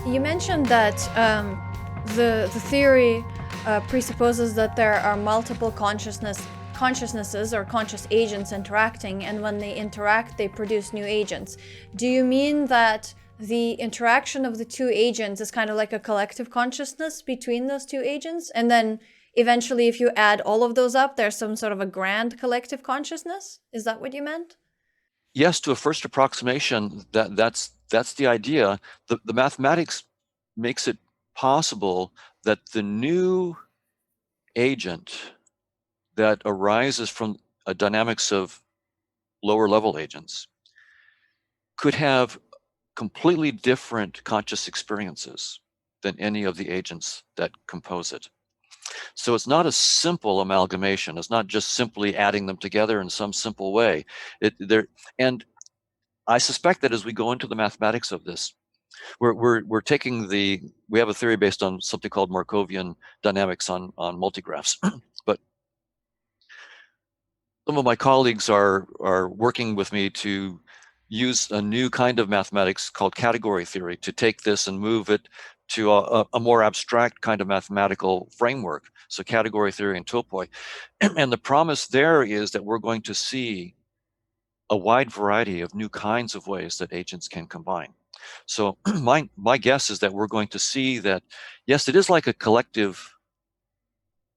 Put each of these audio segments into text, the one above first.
You mentioned that the theory presupposes that there are multiple consciousnesses or conscious agents interacting, and when they interact, they produce new agents. Do you mean that the interaction of the two agents is kind of like a collective consciousness between those two agents, and then eventually, if you add all of those up, there's some sort of a grand collective consciousness? Is that what you meant? Yes, to a first approximation, that's the idea. The mathematics makes it possible that the new agent that arises from a dynamics of lower level agents could have completely different conscious experiences than any of the agents that compose it. So it's not a simple amalgamation. It's not just simply adding them together in some simple way. And I suspect that as we go into the mathematics of this, we're taking we have a theory based on something called Markovian dynamics on multigraphs. But some of my colleagues are working with me to use a new kind of mathematics called category theory to take this and move it to a more abstract kind of mathematical framework. So category theory and topoi. And the promise there is that we're going to see a wide variety of new kinds of ways that agents can combine. So my guess is that we're going to see that, yes, it is like a collective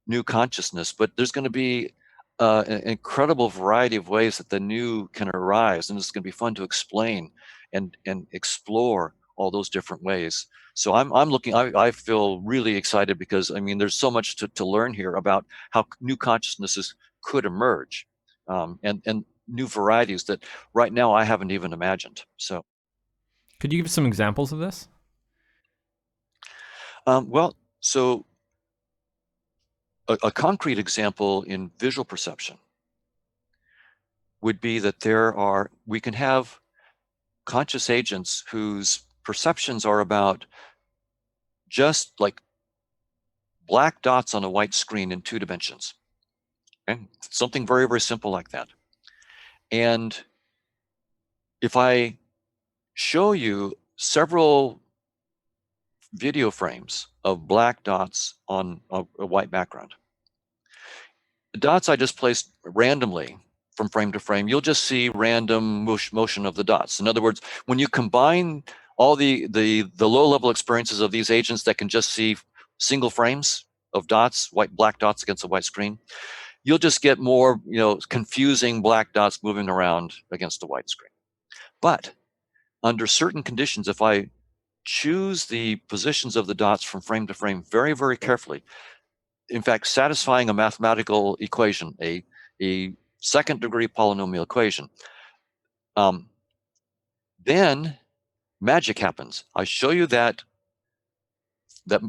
new consciousness, but there's going to be an incredible variety of ways that the new can arise, and it's going to be fun to explain and explore all those different ways. So I'm looking. I feel really excited because I mean there's so much to learn here about how new consciousnesses could emerge, and new varieties that right now I haven't even imagined. So Could you give some examples of this? well, so a concrete example in visual perception would be that we can have conscious agents whose perceptions are about just like black dots on a white screen in 2 dimensions. Okay? Something very, very simple like that. And if I show you several video frames of black dots on a white background, the dots I just placed randomly from frame to frame, you'll just see random motion of the dots. In other words, when you combine all the low-level experiences of these agents that can just see single frames of dots, black dots against a white screen, you'll just get more, confusing black dots moving around against a white screen. But under certain conditions, if I choose the positions of the dots from frame to frame very, very carefully, in fact, satisfying a mathematical equation, a second-degree polynomial equation, then magic happens. I show you that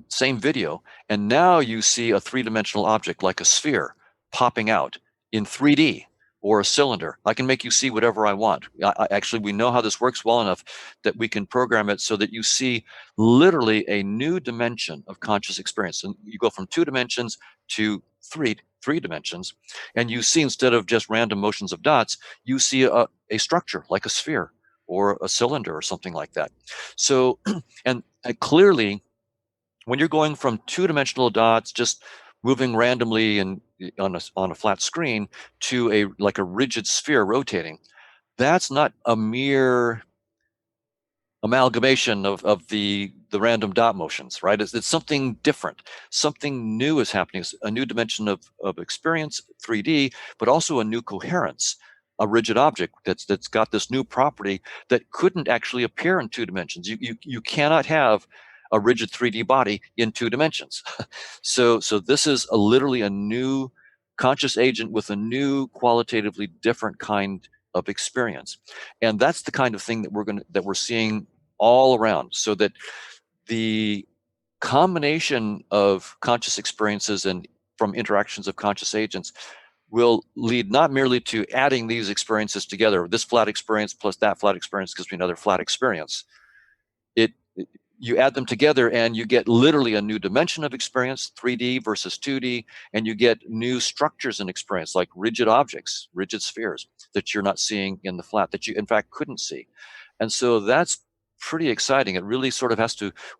same video, and now you see a three-dimensional object like a sphere popping out in 3D or a cylinder. I can make you see whatever I want. Actually, we know how this works well enough that we can program it so that you see literally a new dimension of conscious experience. And you go from 2 dimensions to three dimensions, and you see, instead of just random motions of dots, you see a structure like a sphere or a cylinder or something like that. So, and clearly, when you're going from 2-dimensional dots just moving randomly and on a flat screen to like a rigid sphere rotating, that's not a mere amalgamation of the random dot motions, right? It's something different. Something new is happening. It's a new dimension of experience, 3D, but also a new coherence, a rigid object that's got this new property that couldn't actually appear in 2 dimensions. You cannot have a rigid 3D body in 2 dimensions. So this is literally a new conscious agent with a new qualitatively different kind of experience. And that's the kind of thing that we're seeing all around, so that the combination of conscious experiences and from interactions of conscious agents will lead not merely to adding these experiences together, this flat experience plus that flat experience gives me another flat experience. You add them together and you get literally a new dimension of experience, 3D versus 2D, and you get new structures in experience, like rigid objects, rigid spheres that you're not seeing in the flat, that you in fact couldn't see. And so that's pretty exciting. It really sort of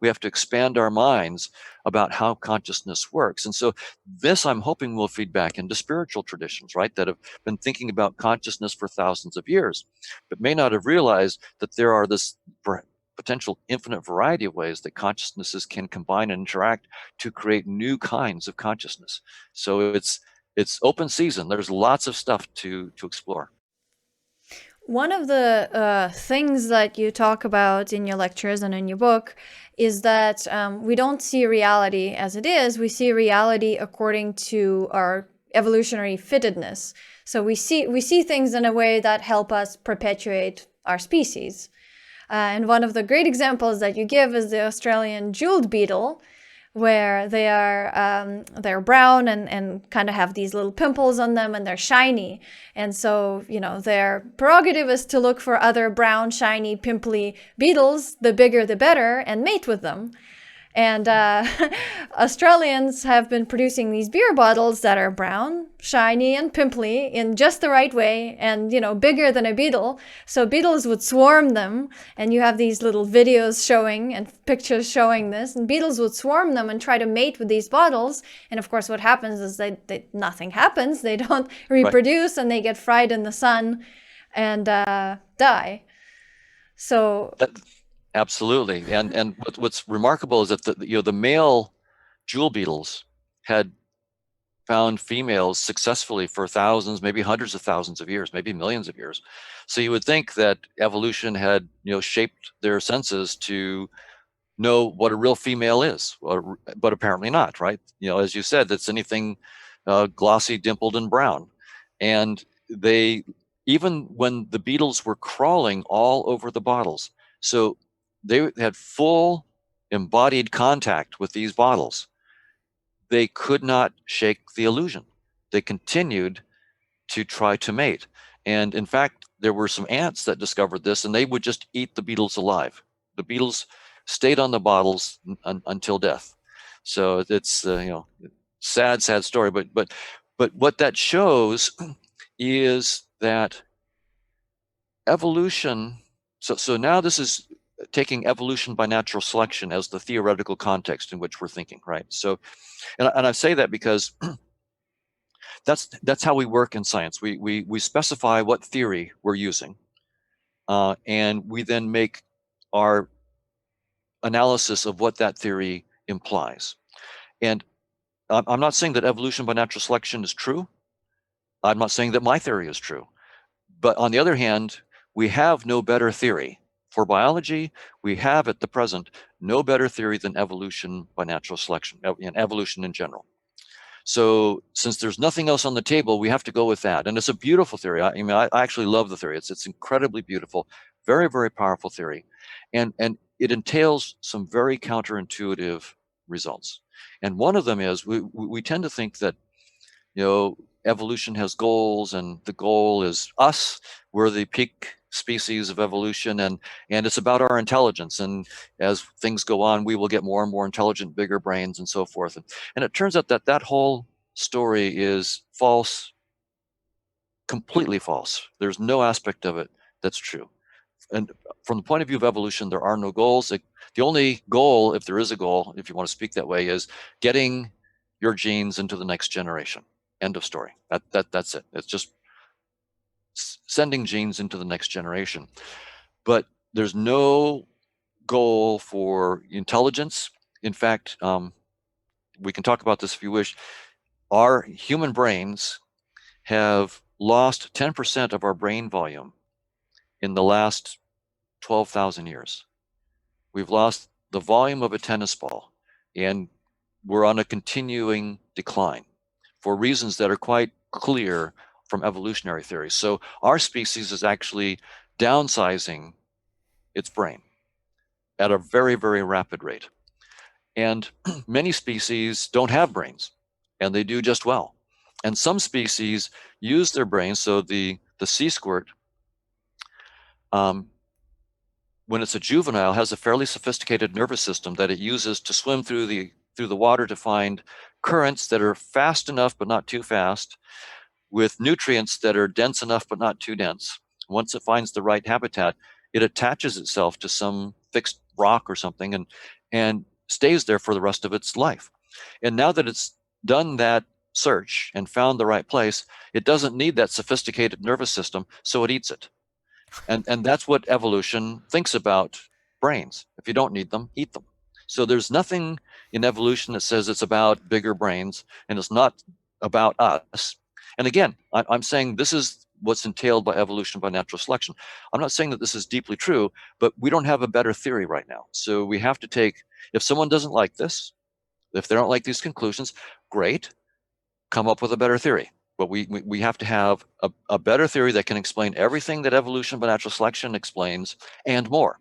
we have to expand our minds about how consciousness works. And so this, I'm hoping, will feed back into spiritual traditions, right, that have been thinking about consciousness for thousands of years, but may not have realized that there are this potential infinite variety of ways that consciousnesses can combine and interact to create new kinds of consciousness. So it's open season. There's lots of stuff to explore. One of the things that you talk about in your lectures and in your book is that we don't see reality as it is. We see reality according to our evolutionary fittedness. So we see things in a way that help us perpetuate our species. And one of the great examples that you give is the Australian jeweled beetle, where they're brown and kind of have these little pimples on them, and they're shiny. And so, their prerogative is to look for other brown, shiny, pimply beetles, the bigger the better, and mate with them. And Australians have been producing these beer bottles that are brown, shiny, and pimply in just the right way, and bigger than a beetle. So beetles would swarm them, and you have these little videos showing and pictures showing this. And beetles would swarm them and try to mate with these bottles. And of course, what happens is nothing happens. They don't reproduce, right, and they get fried in the sun and die. So. Absolutely, and what's remarkable is that the male jewel beetles had found females successfully for thousands, maybe hundreds of thousands of years, maybe millions of years. So you would think that evolution had shaped their senses to know what a real female is, but apparently not, right? As you said, that's anything glossy, dimpled, and brown, and even when the beetles were crawling all over the bottles, so they had full embodied contact with these bottles, they could not shake the illusion. They continued to try to mate. And in fact, there were some ants that discovered this, and they would just eat the beetles alive. The beetles stayed on the bottles until death. So it's sad story. But what that shows is that evolution. So now this is taking evolution by natural selection as the theoretical context in which we're thinking, right? So, and I say that because that's how we work in science. We specify what theory we're using, and we then make our analysis of what that theory implies. And I'm not saying that evolution by natural selection is true. I'm not saying that my theory is true. But on the other hand, we have no better theory. For biology, we have at the present no better theory than evolution by natural selection, and evolution in general. So since there's nothing else on the table, we have to go with that. And it's a beautiful theory. I actually love the theory. It's incredibly beautiful, very, very powerful theory. And it entails some very counterintuitive results. And one of them is we tend to think that, evolution has goals, and the goal is us. We're the peak species of evolution, and it's about our intelligence. And as things go on, we will get more and more intelligent, bigger brains, and so forth. And it turns out that whole story is false, completely false. There's no aspect of it that's true. And from the point of view of evolution, there are no goals. The only goal, if there is a goal, if you want to speak that way, is getting your genes into the next generation. End of story. That's it. It's just sending genes into the next generation. But there's no goal for intelligence. In fact, we can talk about this if you wish. Our human brains have lost 10% of our brain volume in the last 12,000 years. We've lost the volume of a tennis ball, and we're on a continuing decline for reasons that are quite clear from evolutionary theory. So our species is actually downsizing its brain at a very, very rapid rate. And many species don't have brains, and they do just well. And some species use their brains. So the sea squirt, when it's a juvenile, has a fairly sophisticated nervous system that it uses to swim through the water to find currents that are fast enough but not too fast, with nutrients that are dense enough but not too dense. Once it finds the right habitat, it attaches itself to some fixed rock or something and stays there for the rest of its life. And now that it's done that search and found the right place, it doesn't need that sophisticated nervous system, so it eats it. And that's what evolution thinks about brains. If you don't need them, eat them. So there's nothing in evolution that says it's about bigger brains, and it's not about us. And again, I'm saying this is what's entailed by evolution by natural selection. I'm not saying that this is deeply true, but we don't have a better theory right now. So we have to take, if someone doesn't like this, if they don't like these conclusions, great, come up with a better theory. But we have to have a better theory that can explain everything that evolution by natural selection explains and more.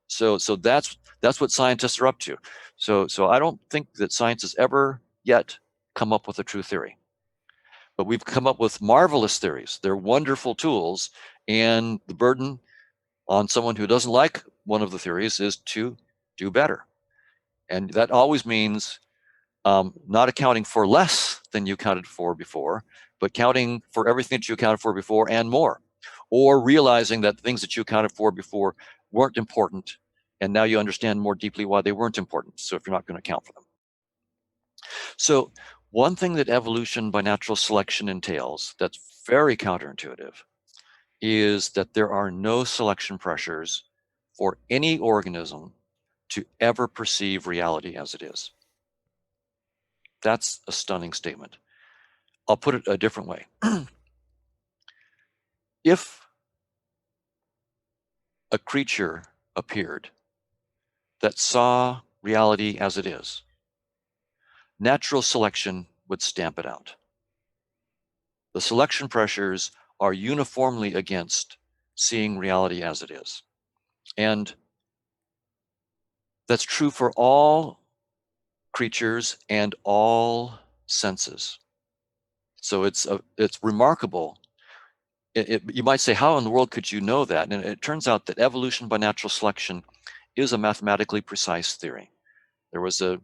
So that's what scientists are up to. So I don't think that science has ever yet come up with a true theory. But we've come up with marvelous theories. They're wonderful tools, and the burden on someone who doesn't like one of the theories is to do better. And that always means not accounting for less than you accounted for before, but counting for everything that you accounted for before and more, or realizing that things that you accounted for before weren't important, and now you understand more deeply why they weren't important, so if you're not going to account for them. So one thing that evolution by natural selection entails that's very counterintuitive is that there are no selection pressures for any organism to ever perceive reality as it is. That's a stunning statement. I'll put it a different way. If a creature appeared that saw reality as it is, natural selection would stamp it out. The selection pressures are uniformly against seeing reality as it is. And that's true for all creatures and all senses. So it's remarkable. You might say, how in the world could you know that? And it turns out that evolution by natural selection is a mathematically precise theory. There was a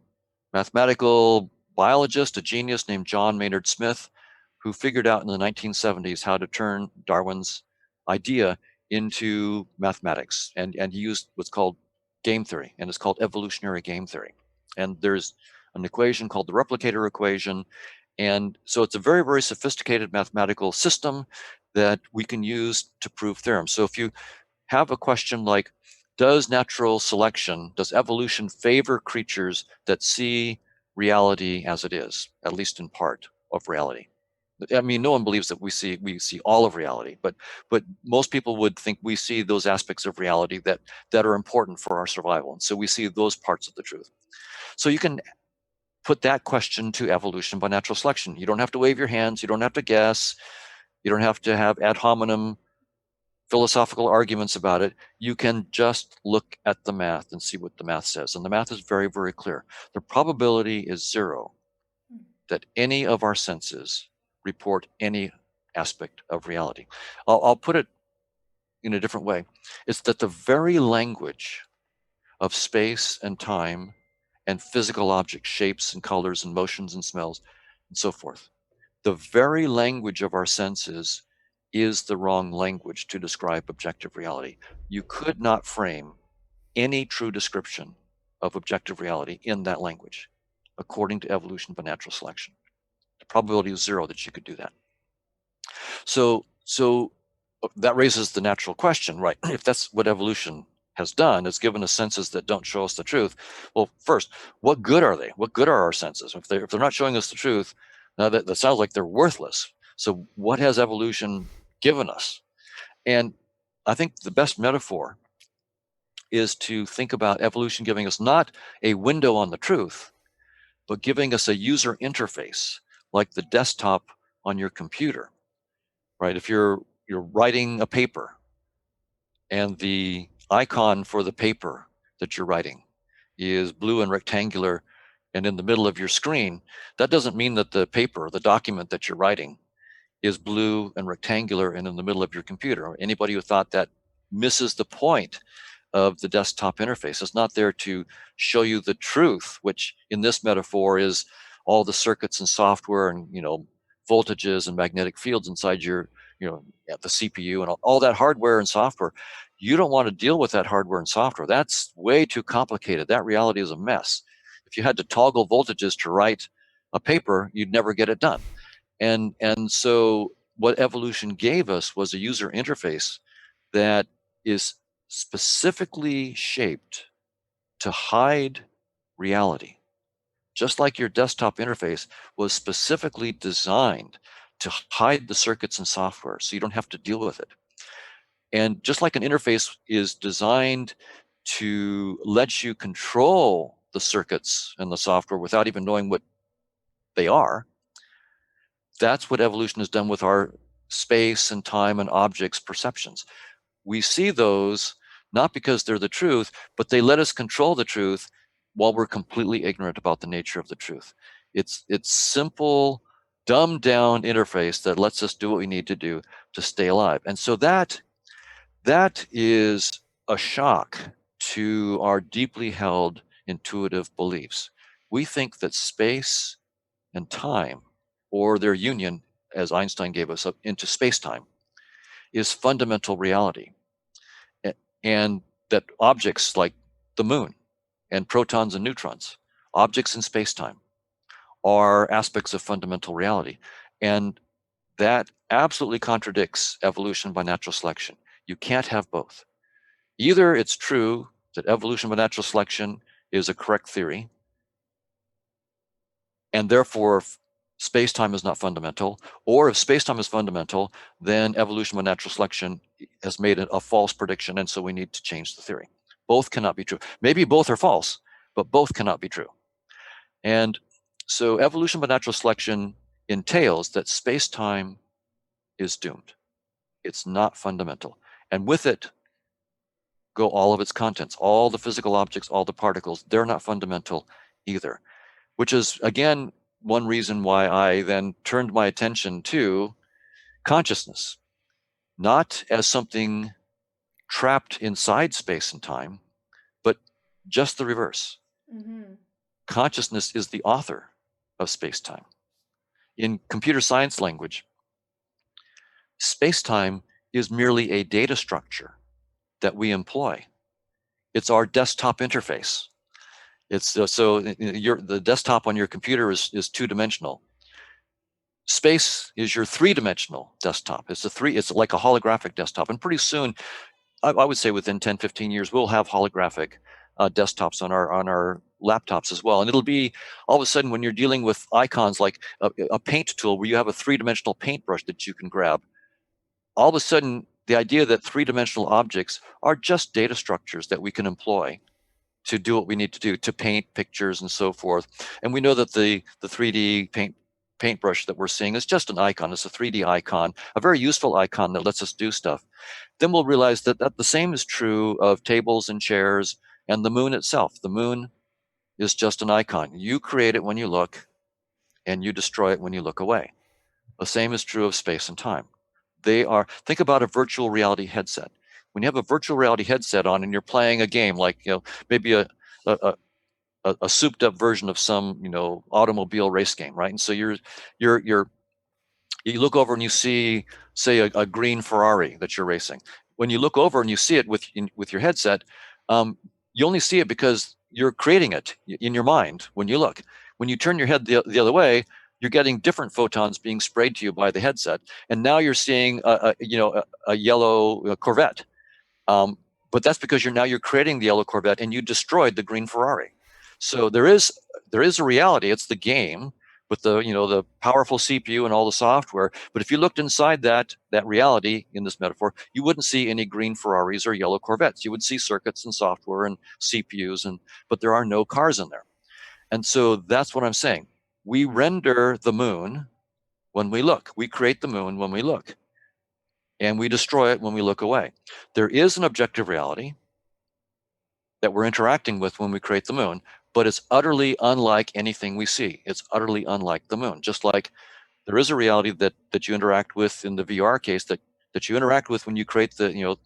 mathematical biologist, a genius named John Maynard Smith, who figured out in the 1970s how to turn Darwin's idea into mathematics. And he used what's called game theory, and it's called evolutionary game theory. And there's an equation called the replicator equation. And so it's a very, very sophisticated mathematical system that we can use to prove theorems. So if you have a question like, does natural selection, does evolution favor creatures that see reality as it is, at least in part of reality? I mean, no one believes that we see all of reality, but most people would think we see those aspects of reality that are important for our survival. And so we see those parts of the truth. So you can put that question to evolution by natural selection. You don't have to wave your hands. You don't have to guess. You don't have to have ad hominem philosophical arguments about it. You can just look at the math and see what the math says. And the math is very, very clear. The probability is zero that any of our senses report any aspect of reality. I'll put it in a different way. It's that the very language of space and time and physical objects, shapes and colors and motions and smells and so forth, the very language of our senses is the wrong language to describe objective reality. You could not frame any true description of objective reality in that language, according to evolution by natural selection. The probability is zero that you could do that. So that raises the natural question, right? If that's what evolution has done, it's given us senses that don't show us the truth. Well, first, what good are they? What good are our senses? If they're not showing us the truth, now that sounds like they're worthless. So what has evolution given us? And I think the best metaphor is to think about evolution giving us not a window on the truth, but giving us a user interface like the desktop on your computer, right? If you're writing a paper and the icon for the paper that you're writing is blue and rectangular and in the middle of your screen, that doesn't mean that the paper, the document that you're writing, is blue and rectangular and in the middle of your computer. Anybody who thought that misses the point of the desktop interface. It's not there to show you the truth, which in this metaphor is all the circuits and software and voltages and magnetic fields inside your the CPU and all that hardware and software. You don't want to deal with that hardware and software. That's way too complicated. That reality is a mess. If you had to toggle voltages to write a paper, you'd never get it done. And so what evolution gave us was a user interface that is specifically shaped to hide reality. Just like your desktop interface was specifically designed to hide the circuits and software so you don't have to deal with it. And just like an interface is designed to let you control the circuits and the software without even knowing what they are, that's what evolution has done with our space and time and objects perceptions. We see those not because they're the truth, but they let us control the truth while we're completely ignorant about the nature of the truth. It's simple, dumbed down interface that lets us do what we need to do to stay alive. And so that is a shock to our deeply held intuitive beliefs. We think that space and time, or their union, as Einstein gave us, into space-time, is fundamental reality. And that objects like the moon and protons and neutrons, objects in space-time, are aspects of fundamental reality. And that absolutely contradicts evolution by natural selection. You can't have both. Either it's true that evolution by natural selection is a correct theory, and therefore space-time is not fundamental, or if space-time is fundamental, then evolution by natural selection has made a false prediction, and so we need to change the theory. Both cannot be true. Maybe both are false, but both cannot be true. And so evolution by natural selection entails that space-time is doomed. It's not fundamental. And with it go all of its contents, all the physical objects, all the particles. They're not fundamental either, which is, again, one reason why I then turned my attention to consciousness, not as something trapped inside space and time, but just the reverse. Mm-hmm. Consciousness is the author of space-time. In computer science language, space-time is merely a data structure that we employ. It's our desktop interface. It's so the desktop on your computer is two-dimensional. Space is your three-dimensional desktop. It's like a holographic desktop. And pretty soon, I would say within 10, 15 years, we'll have holographic desktops on our laptops as well. And it'll be all of a sudden when you're dealing with icons like a paint tool where you have a three-dimensional paintbrush that you can grab, all of a sudden the idea that three-dimensional objects are just data structures that we can employ to do what we need to do, to paint pictures and so forth. And we know that the 3D paintbrush that we're seeing is just an icon. It's a 3D icon, a very useful icon that lets us do stuff. Then we'll realize that the same is true of tables and chairs and the moon itself. The moon is just an icon. You create it when you look, and you destroy it when you look away. The same is true of space and time. Think about a virtual reality headset. When you have a virtual reality headset on and you're playing a game, like maybe a souped up version of some automobile race game, right? And so you look over and you see, say, a green Ferrari that you're racing. When you look over and you see it with your headset, you only see it because you're creating it in your mind when you look. When you turn your head the other way, you're getting different photons being sprayed to you by the headset, and now you're seeing a yellow Corvette. But that's because you're creating the yellow Corvette, and you destroyed the green Ferrari. So there is a reality. It's the game with the powerful CPU and all the software. But if you looked inside that reality in this metaphor, you wouldn't see any green Ferraris or yellow Corvettes. You would see circuits and software and CPUs, but there are no cars in there. And so that's what I'm saying. We render the moon when we look. We create the moon when we look. And we destroy it when we look away. There is an objective reality that we're interacting with when we create the moon, but it's utterly unlike anything we see. It's utterly unlike the moon. Just like there is a reality that you interact with in the VR case that you interact with when you create the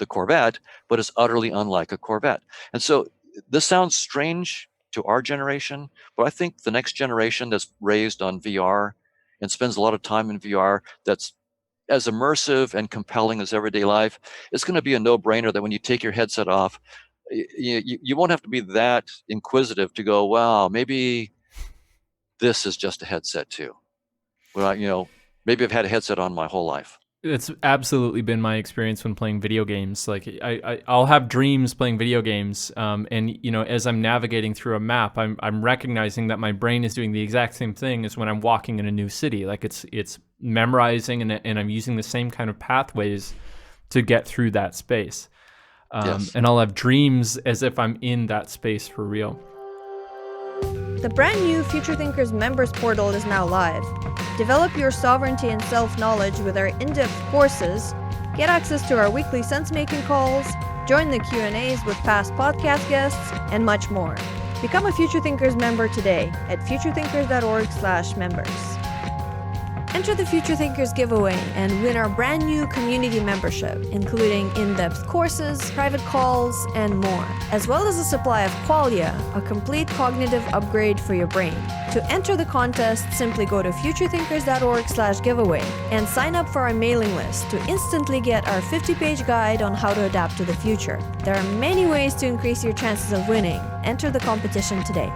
Corvette, but it's utterly unlike a Corvette. And so this sounds strange to our generation, but I think the next generation that's raised on VR and spends a lot of time in VR, that's as immersive and compelling as everyday life, it's going to be a no-brainer that when you take your headset off, you won't have to be that inquisitive to go, wow, maybe this is just a headset too. Well, maybe I've had a headset on my whole life. It's absolutely been my experience when playing video games. Like I'll have dreams playing video games, and as I'm navigating through a map, I'm recognizing that my brain is doing the exact same thing as when I'm walking in a new city. Like it's memorizing, and I'm using the same kind of pathways to get through that space. Yes. And I'll have dreams as if I'm in that space for real. The brand new Future Thinkers members portal is now live. Develop your sovereignty and self-knowledge with our in-depth courses, get access to our weekly sense-making calls, join the Q&As with past podcast guests, and much more. Become a Future Thinkers member today at futurethinkers.org/members. Enter the Future Thinkers giveaway and win our brand new community membership, including in-depth courses, private calls, and more, as well as a supply of Qualia, a complete cognitive upgrade for your brain. To enter the contest, simply go to futurethinkers.org/giveaway and sign up for our mailing list to instantly get our 50-page guide on how to adapt to the future. There are many ways to increase your chances of winning. Enter the competition today.